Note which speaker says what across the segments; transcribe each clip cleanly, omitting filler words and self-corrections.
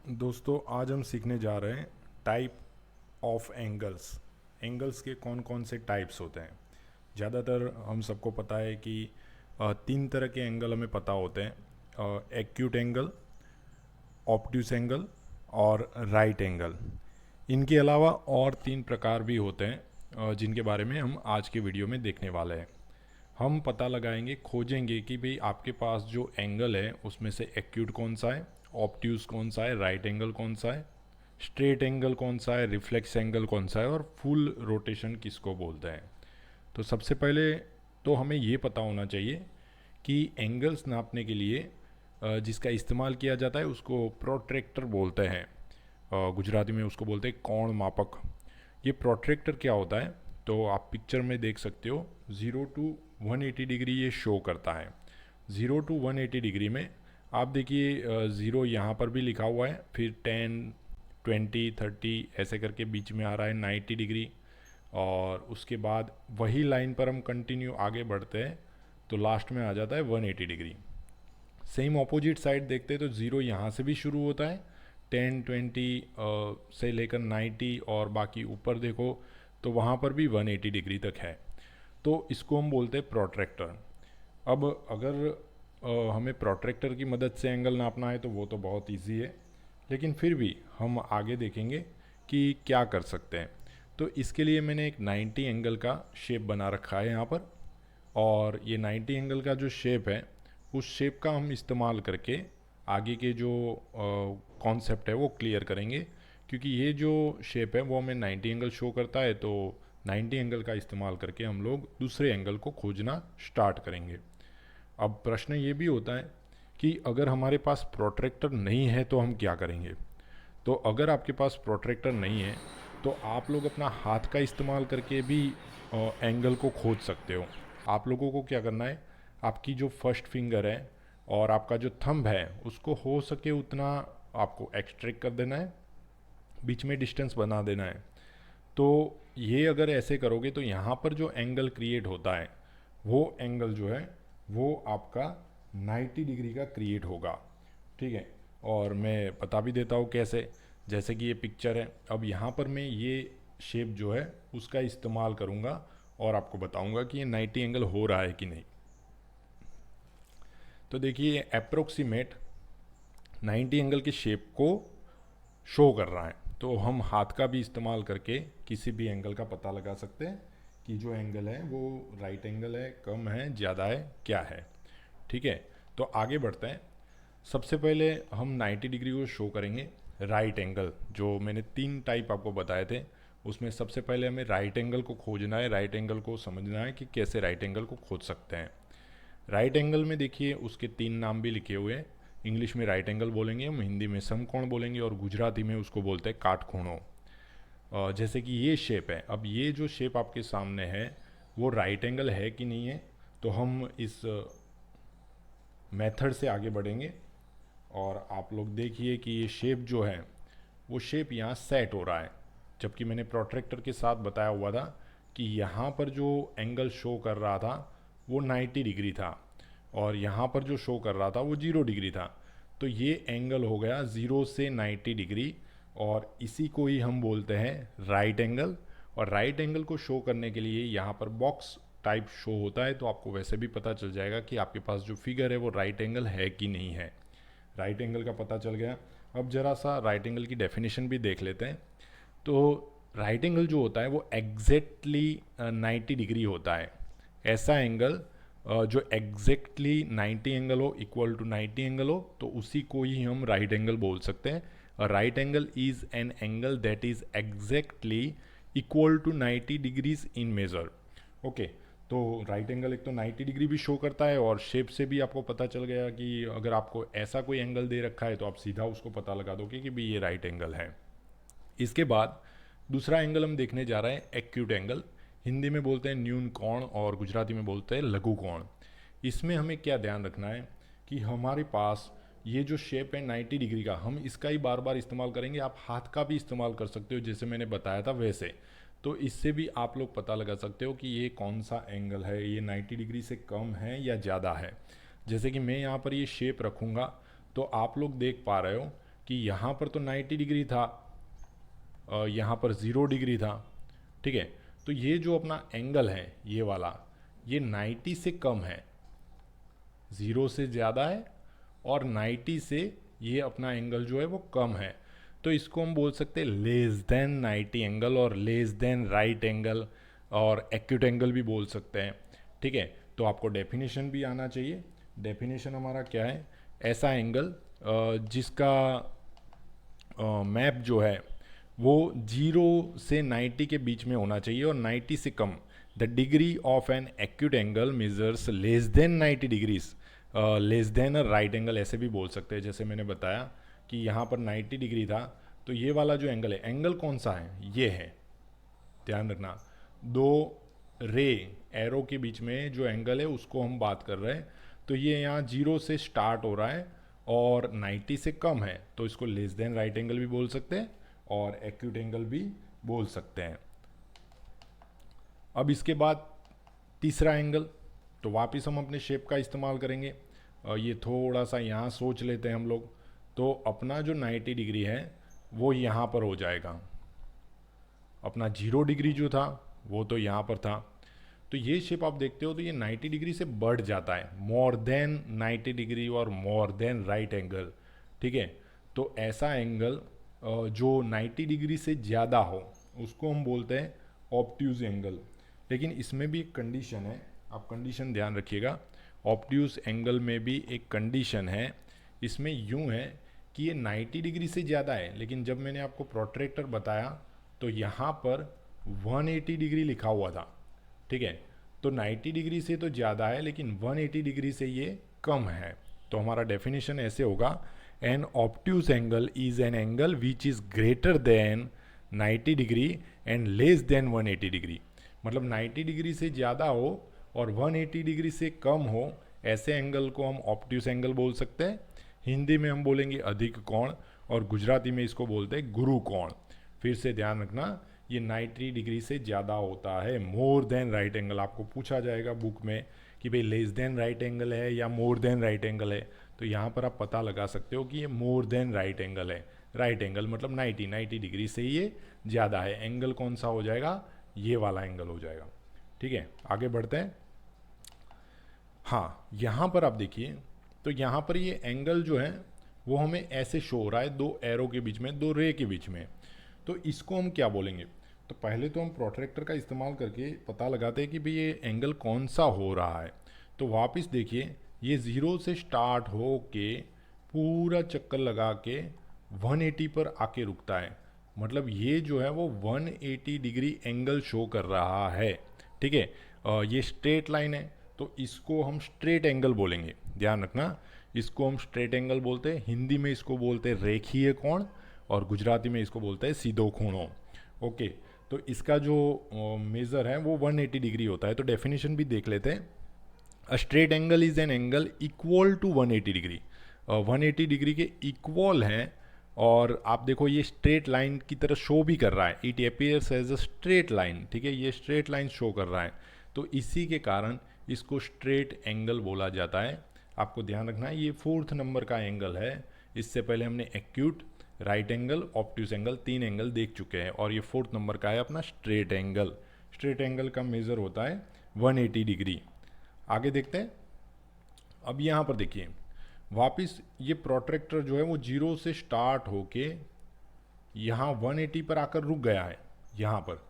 Speaker 1: दोस्तों आज हम सीखने जा रहे हैं टाइप ऑफ एंगल्स। एंगल्स के कौन कौन से टाइप्स होते हैं। ज़्यादातर हम सबको पता है कि तीन तरह के एंगल हमें पता होते हैं, एक्यूट एंगल, ऑब्ट्यूस एंगल और राइट एंगल। इनके अलावा और तीन प्रकार भी होते हैं जिनके बारे में हम आज के वीडियो में देखने वाले हैं। हम पता लगाएंगे, खोजेंगे कि भाई आपके पास जो एंगल है उसमें से एक्यूट कौन सा है, ऑब्ट्यूस कौन सा है, राइट एंगल कौन सा है, स्ट्रेट एंगल कौन सा है, रिफ्लेक्स एंगल कौन सा है और फुल रोटेशन किसको बोलते हैं। तो सबसे पहले तो हमें ये पता होना चाहिए कि एंगल्स नापने के लिए जिसका इस्तेमाल किया जाता है उसको प्रोट्रैक्टर बोलते हैं। गुजराती में उसको बोलते हैं कोण मापक। ये प्रोट्रैक्टर क्या होता है, तो आप पिक्चर में देख सकते हो 0 टू 180 डिग्री ये शो करता है। 0 टू 180 डिग्री में आप देखिए 0 यहाँ पर भी लिखा हुआ है, फिर 10, 20, 30 ऐसे करके बीच में आ रहा है 90 डिग्री, और उसके बाद वही लाइन पर हम कंटिन्यू आगे बढ़ते हैं तो लास्ट में आ जाता है 180 डिग्री। सेम ऑपोजिट साइड देखते हैं तो ज़ीरो यहाँ से भी शुरू होता है, 10, 20 से लेकर 90 और बाकी ऊपर देखो तो वहाँ पर भी 180 डिग्री तक है। तो इसको हम बोलते हैं प्रोट्रैक्टर। अब अगर हमें प्रोट्रैक्टर की मदद से एंगल नापना है तो वो तो बहुत इजी है, लेकिन फिर भी हम आगे देखेंगे कि क्या कर सकते हैं। तो इसके लिए मैंने एक 90 एंगल का शेप बना रखा है यहाँ पर, और ये 90 एंगल का जो शेप है उस शेप का हम इस्तेमाल करके आगे के जो कॉन्सेप्ट है वो क्लियर करेंगे, क्योंकि ये जो शेप है वो हमें 90 एंगल शो करता है। तो 90 एंगल का इस्तेमाल करके हम लोग दूसरे एंगल को खोजना स्टार्ट करेंगे। अब प्रश्न ये भी होता है कि अगर हमारे पास प्रोट्रैक्टर नहीं है तो हम क्या करेंगे। तो अगर आपके पास प्रोट्रैक्टर नहीं है तो आप लोग अपना हाथ का इस्तेमाल करके भी एंगल को खोज सकते हो। आप लोगों को क्या करना है, आपकी जो फर्स्ट फिंगर है और आपका जो थंब है उसको हो सके उतना आपको एक्सट्रैक्ट कर देना है, बीच में डिस्टेंस बना देना है। तो ये अगर ऐसे करोगे तो यहाँ पर जो एंगल क्रिएट होता है वो एंगल जो है वो आपका 90 डिग्री का क्रिएट होगा। ठीक है, और मैं बता भी देता हूँ कैसे। जैसे कि ये पिक्चर है, अब यहाँ पर मैं ये शेप जो है उसका इस्तेमाल करूँगा और आपको बताऊँगा कि ये 90 एंगल हो रहा है कि नहीं। तो देखिए अप्रोक्सीमेट 90 एंगल के शेप को शो कर रहा है। तो हम हाथ का भी इस्तेमाल करके किसी भी एंगल का पता लगा सकते हैं कि जो एंगल है वो राइट एंगल है, कम है, ज़्यादा है, क्या है। ठीक है, तो आगे बढ़ते हैं। सबसे पहले हम 90 डिग्री को शो करेंगे राइट एंगल। जो मैंने तीन टाइप आपको बताए थे उसमें सबसे पहले हमें राइट एंगल को खोजना है, राइट एंगल को समझना है कि कैसे राइट एंगल को खोज सकते हैं। राइट एंगल में देखिए उसके तीन नाम भी लिखे हुए हैं। इंग्लिश में राइट एंगल बोलेंगे हम, हिंदी में समकोण बोलेंगे और गुजराती में उसको बोलते हैं काटखूणों। जैसे कि ये शेप है, अब ये जो शेप आपके सामने है वो राइट एंगल है कि नहीं है, तो हम इस मेथड से आगे बढ़ेंगे। और आप लोग देखिए कि ये शेप जो है वो शेप यहाँ सेट हो रहा है, जबकि मैंने प्रोट्रैक्टर के साथ बताया हुआ था कि यहाँ पर जो एंगल शो कर रहा था वो 90 डिग्री था और यहाँ पर जो शो कर रहा था वो 0 डिग्री था। तो ये एंगल हो गया 0 से 90 डिग्री, और इसी को ही हम बोलते हैं राइट एंगल। और राइट एंगल को शो करने के लिए यहाँ पर बॉक्स टाइप शो होता है, तो आपको वैसे भी पता चल जाएगा कि आपके पास जो फिगर है वो राइट एंगल है कि नहीं है। राइट एंगल का पता चल गया। अब जरा सा राइट एंगल की डेफिनेशन भी देख लेते हैं। तो राइट एंगल जो होता है वो एग्जैक्टली 90 डिग्री होता है। ऐसा एंगल जो एग्जैक्टली 90 एंगल हो, इक्वल टू 90 एंगल हो, तो उसी को ही हम राइट एंगल बोल सकते हैं। Right angle is an angle that is exactly equal to 90 degrees in measure. Okay, तो राइट एंगल एक तो 90 डिग्री भी शो करता है, और शेप से भी आपको पता चल गया कि अगर आपको ऐसा कोई एंगल दे रखा है तो आप सीधा उसको पता लगा दोगे कि भाई ये राइट एंगल है। इसके बाद दूसरा एंगल हम देखने जा रहे हैं एक्यूट एंगल। हिंदी में बोलते हैं न्यून कोण और गुजराती में बोलते हैं लघु कोण। इसमें हमें क्या ध्यान रखना है कि हमारे पास ये जो शेप है 90 डिग्री का, हम इसका ही बार बार इस्तेमाल करेंगे। आप हाथ का भी इस्तेमाल कर सकते हो जैसे मैंने बताया था वैसे। तो इससे भी आप लोग पता लगा सकते हो कि ये कौन सा एंगल है, ये 90 डिग्री से कम है या ज़्यादा है। जैसे कि मैं यहाँ पर ये शेप रखूँगा तो आप लोग देख पा रहे हो कि यहाँ पर तो 90 डिग्री था, यहाँ पर 0 डिग्री था, ठीक है। तो ये जो अपना एंगल है ये वाला, ये 90 से कम है, 0 से ज़्यादा है और 90 से ये अपना एंगल जो है वो कम है। तो इसको हम बोल सकते हैं लेस देन 90 एंगल, और लेस देन राइट एंगल, और एक्यूट एंगल भी बोल सकते हैं, ठीक है। तो आपको डेफिनेशन भी आना चाहिए। डेफिनेशन हमारा क्या है? ऐसा एंगल जिसका मैप जो है वो 0 से 90 के बीच में होना चाहिए और 90 से कम। The degree of an acute angle measures less than 90 degrees, less than a right angle ऐसे भी बोल सकते हैं। जैसे मैंने बताया कि यहाँ पर 90 डिग्री था, तो ये वाला जो एंगल है, एंगल कौन सा है? ये है, ध्यान रखना। दो रे एरो के बीच में जो एंगल है उसको हम बात कर रहे हैं। तो ये यहाँ 0 से स्टार्ट हो रहा है और 90 से कम है, तो इसको लेस देन राइट एंगल भी बोल सकते हैं और एक्यूट एंगल भी बोल सकते हैं। अब इसके बाद तीसरा एंगल, तो वापस हम अपने शेप का इस्तेमाल करेंगे। ये थोड़ा सा यहाँ सोच लेते हैं हम लोग। तो अपना जो 90 डिग्री है वो यहाँ पर हो जाएगा, अपना 0 डिग्री जो था वो तो यहाँ पर था। तो ये शेप आप देखते हो तो ये 90 डिग्री से बढ़ जाता है, मोर देन 90 डिग्री और मोर देन राइट एंगल, ठीक है। तो ऐसा एंगल जो 90 डिग्री से ज़्यादा हो उसको हम बोलते हैं ऑब्ट्यूज एंगल। लेकिन इसमें भी एक कंडीशन है, आप कंडीशन ध्यान रखिएगा। ऑब्ट्यूज एंगल में भी एक कंडीशन है। इसमें यूँ है कि ये 90 डिग्री से ज़्यादा है, लेकिन जब मैंने आपको प्रोट्रैक्टर बताया तो यहाँ पर 180 डिग्री लिखा हुआ था, ठीक है। तो 90 डिग्री से तो ज़्यादा है लेकिन 180 डिग्री से ये कम है। तो हमारा डेफिनेशन ऐसे होगा, an obtuse angle is an angle which is greater than 90 degree and less than 180 degree. मतलब 90 डिग्री से ज़्यादा हो और 180 डिग्री से कम हो, ऐसे एंगल को हम ऑब्ट्यूज एंगल बोल सकते हैं। हिंदी में हम बोलेंगे अधिक कोण और गुजराती में इसको बोलते हैं गुरु कोण। फिर से ध्यान रखना, ये 90 डिग्री से ज़्यादा होता है, मोर देन राइट एंगल। आपको पूछा जाएगा बुक में कि भाई लेस देन राइट एंगल है या मोर देन राइट एंगल है, तो यहाँ पर आप पता लगा सकते हो कि ये मोर देन राइट एंगल है। राइट एंगल मतलब 90 डिग्री से ये ज़्यादा है। एंगल कौन सा हो जाएगा? ये वाला एंगल हो जाएगा, ठीक है। आगे बढ़ते हैं। हाँ, यहाँ पर आप देखिए, तो यहाँ पर ये एंगल जो है वो हमें ऐसे शो हो रहा है, दो एरो के बीच में, दो रे के बीच में। तो इसको हम क्या बोलेंगे? तो पहले तो हम प्रोट्रैक्टर का इस्तेमाल करके पता लगाते हैं कि भाई ये एंगल कौन सा हो रहा है। तो वापस देखिए, ये 0 से स्टार्ट हो के पूरा चक्कर लगा के 180 पर आके रुकता है। मतलब ये जो है वो 180 डिग्री एंगल शो कर रहा है, ठीक है। ये स्ट्रेट लाइन है तो इसको हम स्ट्रेट एंगल बोलेंगे, ध्यान रखना। इसको हम स्ट्रेट एंगल बोलते हैं। हिंदी में इसको बोलते हैं रेखीय कोण और गुजराती में इसको बोलते हैं सीधो खूणो। ओके, तो इसका जो मेज़र है वो 180 डिग्री होता है। तो डेफिनेशन भी देख लेते हैं। A straight angle is an angle equal to 180 degree. 180 degree के इक्वल हैं, और आप देखो ये स्ट्रेट लाइन की तरह शो भी कर रहा है। It appears as a straight line, ठीक है, ये स्ट्रेट लाइन शो कर रहा है। तो इसी के कारण इसको स्ट्रेट एंगल बोला जाता है। आपको ध्यान रखना है, ये 4th नंबर का एंगल है। इससे पहले हमने acute, right angle, obtuse angle, 3 angle देख चुके हैं, और ये 4th नंबर का है अपना स्ट्रेट एंगल। स्ट्रेट एंगल का मेज़र होता है 180 डिग्री। आगे देखते हैं। अब यहाँ पर देखिए, वापस ये प्रोट्रैक्टर जो है वो 0 से स्टार्ट होके यहाँ 180 पर आकर रुक गया है यहाँ पर।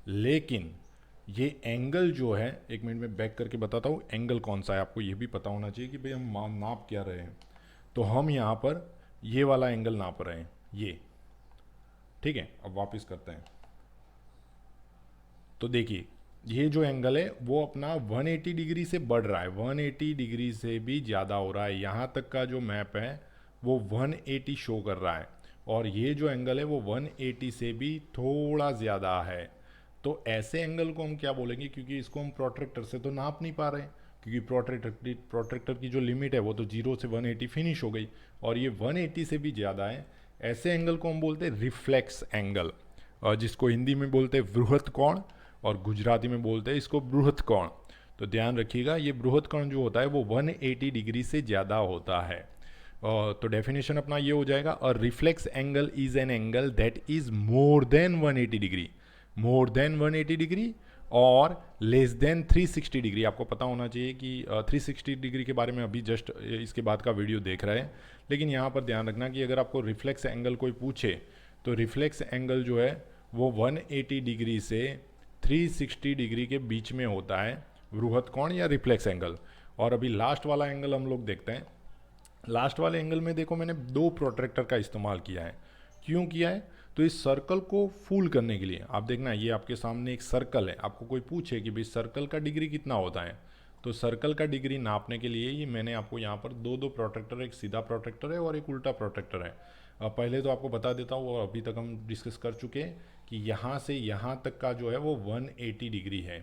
Speaker 1: लेकिन ये एंगल जो है, एक मिनट में बैक करके बताता हूँ एंगल कौन सा है। आपको ये भी पता होना चाहिए कि भाई हम नाप क्या रहे हैं। तो हम यहाँ पर ये वाला एंगल नाप रहे हैं, ये, ठीक है। अब वापस करते हैं। तो देखिए, ये जो एंगल है वो अपना 180 डिग्री से बढ़ रहा है, 180 डिग्री से भी ज़्यादा हो रहा है। यहाँ तक का जो मैप है वो 180 शो कर रहा है, और ये जो एंगल है वो 180 से भी थोड़ा ज़्यादा है। तो ऐसे एंगल को हम क्या बोलेंगे? क्योंकि इसको हम प्रोट्रैक्टर से तो नाप नहीं पा रहे हैं, क्योंकि प्रोट्रैक्टर की जो लिमिट है वो तो 0 से 180 फिनिश हो गई, और ये 180 से भी ज़्यादा है। ऐसे एंगल को हम बोलते हैं रिफ्लेक्स एंगल, और जिसको हिंदी में बोलते हैं बृहत कोण और गुजराती में बोलते हैं इसको बृहत कोण। तो ध्यान रखिएगा, ये बृहत कोण जो होता है वो 180 डिग्री से ज़्यादा होता है। तो डेफिनेशन अपना ये हो जाएगा, a reflex angle is an angle that is more than 180 degree, more than 180 degree और लेस देन 360 डिग्री। आपको पता होना चाहिए कि 360 डिग्री के बारे में अभी जस्ट इसके बाद का वीडियो देख रहे हैं, लेकिन यहाँ पर ध्यान रखना कि अगर आपको रिफ्लेक्स एंगल कोई पूछे तो रिफ्लेक्स एंगल जो है वो 180 डिग्री से 360 डिग्री के बीच में होता है, बृहद कोण या रिफ्लेक्स एंगल। और अभी लास्ट वाला एंगल हम लोग देखते हैं। लास्ट वाले एंगल में देखो मैंने 2 प्रोट्रैक्टर का इस्तेमाल किया है। क्यों किया है? तो इस सर्कल को फूल करने के लिए। आप देखना ये आपके सामने एक सर्कल है, आपको कोई पूछे कि भाई सर्कल का डिग्री कितना होता है, तो सर्कल का डिग्री नापने के लिए ये मैंने आपको यहाँ पर 2 प्रोट्रैक्टर, एक सीधा प्रोट्रैक्टर है और एक उल्टा प्रोट्रैक्टर है। पहले तो आपको बता देता हूँ, और अभी तक हम डिस्कस कर चुके हैं कि यहाँ से यहाँ तक का जो है वो 180 डिग्री है।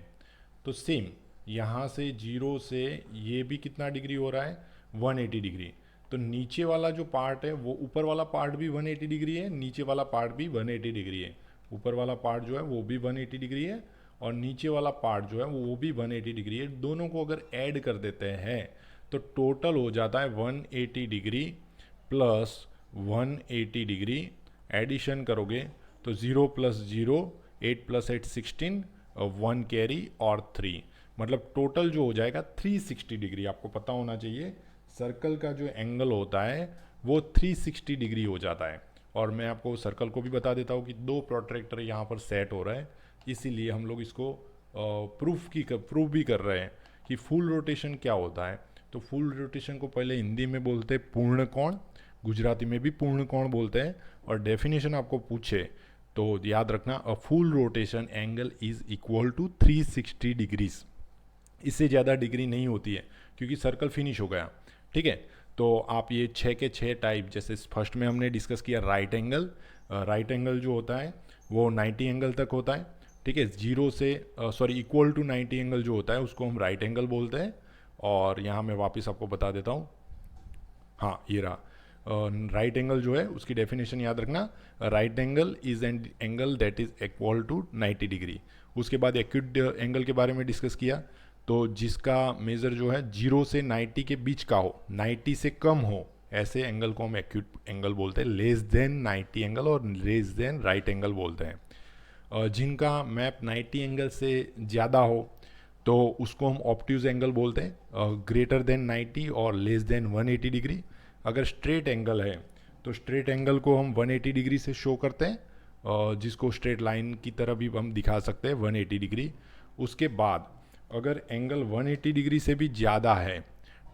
Speaker 1: तो सेम यहाँ से 0 से ये भी कितना डिग्री हो रहा है, 180 डिग्री। तो नीचे वाला जो पार्ट है वो, ऊपर वाला पार्ट भी 180 डिग्री है, नीचे वाला पार्ट भी 180 डिग्री है। ऊपर वाला पार्ट जो है वो भी 180 डिग्री है और नीचे वाला पार्ट जो है वो भी 180 डिग्री है। दोनों को अगर ऐड कर देते हैं तो टोटल हो जाता है 180 डिग्री प्लस 180 डिग्री। एडिशन करोगे तो 0 + 0, 8 + 8 16, 1 कैरी और 3, मतलब टोटल जो हो जाएगा 360 डिग्री। आपको पता होना चाहिए सर्कल का जो एंगल होता है वो 360 डिग्री हो जाता है। और मैं आपको सर्कल को भी बता देता हूँ कि 2 प्रोट्रैक्टर यहाँ पर सेट हो रहा है, इसीलिए हम लोग इसको प्रूफ भी कर रहे हैं कि फुल रोटेशन क्या होता है। तो फुल रोटेशन को पहले हिंदी में बोलते हैं पूर्ण कोण, गुजराती में भी पूर्ण कोण बोलते हैं। और डेफिनेशन आपको पूछे तो याद रखना, a full rotation angle is equal to 360 degrees. इससे ज़्यादा डिग्री नहीं होती है क्योंकि सर्कल फिनिश हो गया। ठीक है, तो आप ये 6 के 6 टाइप, जैसे फर्स्ट में हमने डिस्कस किया राइट एंगल। राइट एंगल जो होता है वो 90 एंगल तक होता है। ठीक है, 0 से इक्वल टू 90 एंगल जो होता है उसको हम राइट एंगल बोलते हैं। और यहाँ मैं वापस आपको बता देता हूँ, हाँ ये रहा राइट एंगल जो है उसकी डेफिनेशन याद रखना, right angle is an angle that is equal to 90 degree. उसके बाद एक्यूट एंगल के बारे में डिस्कस किया, तो जिसका मेज़र जो है 0 से 90 के बीच का हो, 90 से कम हो, ऐसे एंगल को हम एक्यूट एंगल बोलते हैं। लेस देन 90 एंगल और लेस देन राइट एंगल बोलते हैं। जिनका मैप 90 एंगल से ज़्यादा हो तो उसको हम ऑब्ट्यूज एंगल बोलते हैं, ग्रेटर देन 90 और लेस देन 180 डिग्री। अगर स्ट्रेट एंगल है तो स्ट्रेट एंगल को हम 180 डिग्री से शो करते हैं, जिसको स्ट्रेट लाइन की तरह भी हम दिखा सकते हैं 180 डिग्री। उसके बाद अगर एंगल 180 डिग्री से भी ज़्यादा है,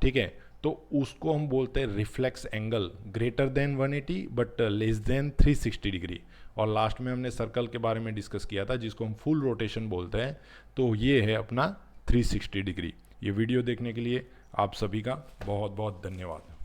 Speaker 1: ठीक है, तो उसको हम बोलते हैं reflex angle, greater than 180 but less than 360 degree. और लास्ट में हमने सर्कल के बारे में डिस्कस किया था जिसको हम फुल रोटेशन बोलते हैं, तो ये है अपना 360 डिग्री। ये वीडियो देखने के लिए आप सभी का बहुत बहुत धन्यवाद।